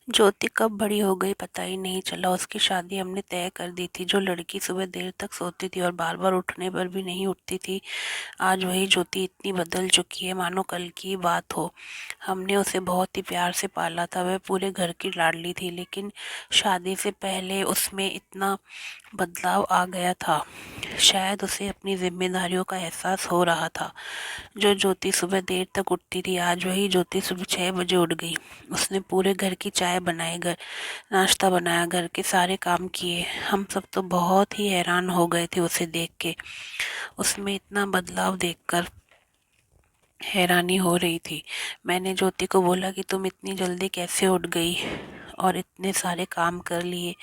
ज्योति कब बड़ी हो गई पता ही नहीं चला। उसकी शादी हमने तय कर दी थी। जो लड़की सुबह देर तक सोती थी और बार बार उठने पर भी नहीं उठती थी, आज वही ज्योति इतनी बदल चुकी है मानो कल की बात हो। हमने उसे बहुत ही प्यार से पाला था, वह पूरे घर की लाडली थी, लेकिन शादी से पहले उसमें इतना बदलाव आ गया था। शायद उसे अपनी जिम्मेदारियों का एहसास हो रहा था। जो ज्योति सुबह देर तक उठती थी, आज वही ज्योति सुबह 6 बजे उठ गई। उसने पूरे घर की चाय बनाई, घर नाश्ता बनाया, घर के सारे काम किए। हम सब तो बहुत ही हैरान हो गए थे उसे देख के। उसमें इतना बदलाव देखकर हैरानी हो रही थी। मैंने ज्योति को बोला कि तुम इतनी जल्दी कैसे उठ गई और इतने सारे काम कर लिए।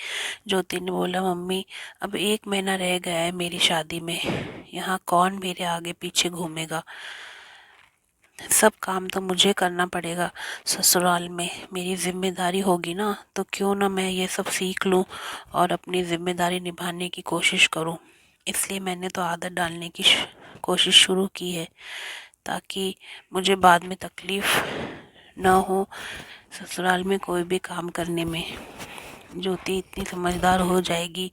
ज्योति ने बोला, मम्मी अब 1 महीना रह गया है मेरी शादी में, यहाँ कौन मेरे आगे पीछे घूमेगा। सब काम तो मुझे करना पड़ेगा। ससुराल में मेरी जिम्मेदारी होगी ना, तो क्यों ना मैं ये सब सीख लूँ और अपनी जिम्मेदारी निभाने की कोशिश करूँ। इसलिए मैंने तो आदत डालने की कोशिश शुरू की है, ताकि मुझे बाद में तकलीफ़ ना हो ससुराल में कोई भी काम करने में। ज्योति इतनी समझदार हो जाएगी,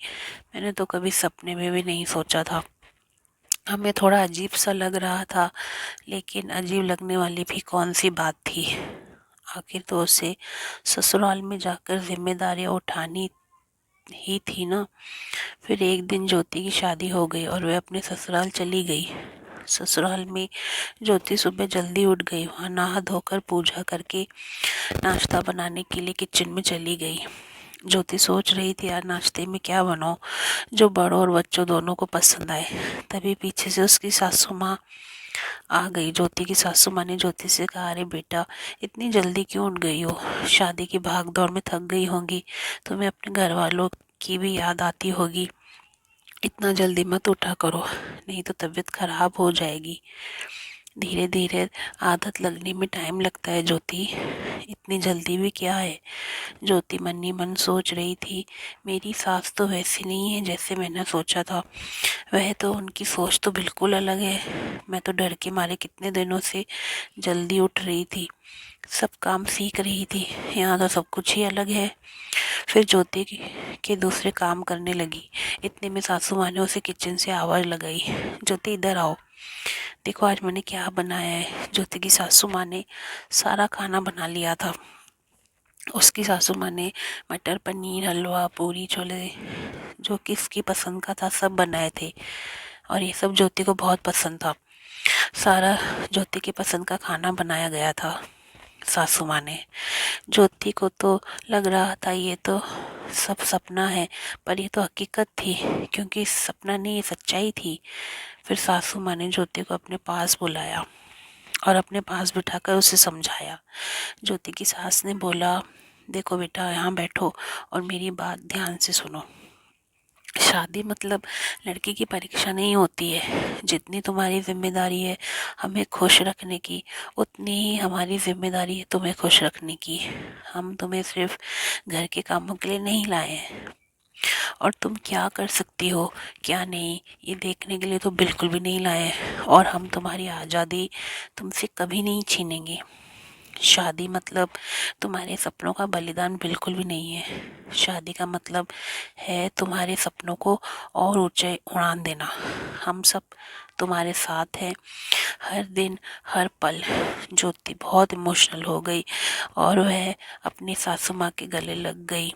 मैंने तो कभी सपने में भी नहीं सोचा था। हमें थोड़ा अजीब सा लग रहा था, लेकिन अजीब लगने वाली भी कौन सी बात थी। आखिर तो उसे ससुराल में जाकर जिम्मेदारियां उठानी ही थी ना। फिर एक दिन ज्योति की शादी हो गई और वह अपने ससुराल चली गई। ससुराल में ज्योति सुबह जल्दी उठ गई, वहाँ नहा धोकर पूजा करके नाश्ता बनाने के लिए किचन में चली गई। ज्योति सोच रही थी, यार नाश्ते में क्या बनाऊं जो बड़ों और बच्चों दोनों को पसंद आए। तभी पीछे से उसकी सासू माँ आ गई। ज्योति की सासू माँ ने ज्योति से कहा, अरे बेटा इतनी जल्दी क्यों उठ गई हो, शादी की भाग दौड़ में थक गई होंगी, तुम्हें अपने घर वालों की भी याद आती होगी। इतना जल्दी मत उठा करो, नहीं तो तबीयत खराब हो जाएगी। धीरे धीरे आदत लगने में टाइम लगता है ज्योति, इतनी जल्दी भी क्या है। ज्योति मन ही मन सोच रही थी, मेरी सास तो वैसी नहीं है जैसे मैंने सोचा था। वह तो उनकी सोच तो बिल्कुल अलग है। मैं तो डर के मारे कितने दिनों से जल्दी उठ रही थी, सब काम सीख रही थी, यहाँ तो सब कुछ ही अलग है। फिर ज्योति के दूसरे काम करने लगी। इतने में सासू माँ ने उसे किचन से आवाज़ लगाई, ज्योति इधर आओ, देखो आज मैंने क्या बनाया है। ज्योति की सासू माँ ने सारा खाना बना लिया था। उसकी सासू माँ ने मटर पनीर, हलवा, पूरी, छोले, जो किसकी पसंद का था सब बनाए थे, और ये सब ज्योति को बहुत पसंद था। सारा ज्योति की पसंद का खाना बनाया गया था सासू माँ ने। ज्योति को तो लग रहा था ये तो सब सपना है, पर ये तो हकीकत थी, क्योंकि सपना नहीं, ये सच्चाई थी। फिर सासू माँ ने ज्योति को अपने पास बुलाया और अपने पास बिठाकर उसे समझाया। ज्योति की सास ने बोला, देखो बेटा यहाँ बैठो और मेरी बात ध्यान से सुनो। शादी मतलब लड़की की परीक्षा नहीं होती है। जितनी तुम्हारी जिम्मेदारी है हमें खुश रखने की, उतनी ही हमारी जिम्मेदारी है तुम्हें खुश रखने की। हम तुम्हें सिर्फ घर के कामों के लिए नहीं लाए हैं, और तुम क्या कर सकती हो क्या नहीं ये देखने के लिए तो बिल्कुल भी नहीं लाए हैं। और हम तुम्हारी आज़ादी तुमसे कभी नहीं छीनेंगे। शादी मतलब तुम्हारे सपनों का बलिदान बिल्कुल भी नहीं है। शादी का मतलब है तुम्हारे सपनों को और ऊंचे उड़ान देना। हम सब तुम्हारे साथ हैं, हर दिन हर पल। ज्योति बहुत इमोशनल हो गई और वह अपनी सासू माँ के गले लग गई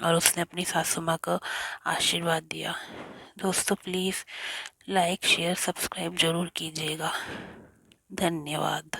और उसने अपनी सासू माँ को आशीर्वाद दिया। दोस्तों प्लीज़ लाइक शेयर सब्सक्राइब ज़रूर कीजिएगा। धन्यवाद।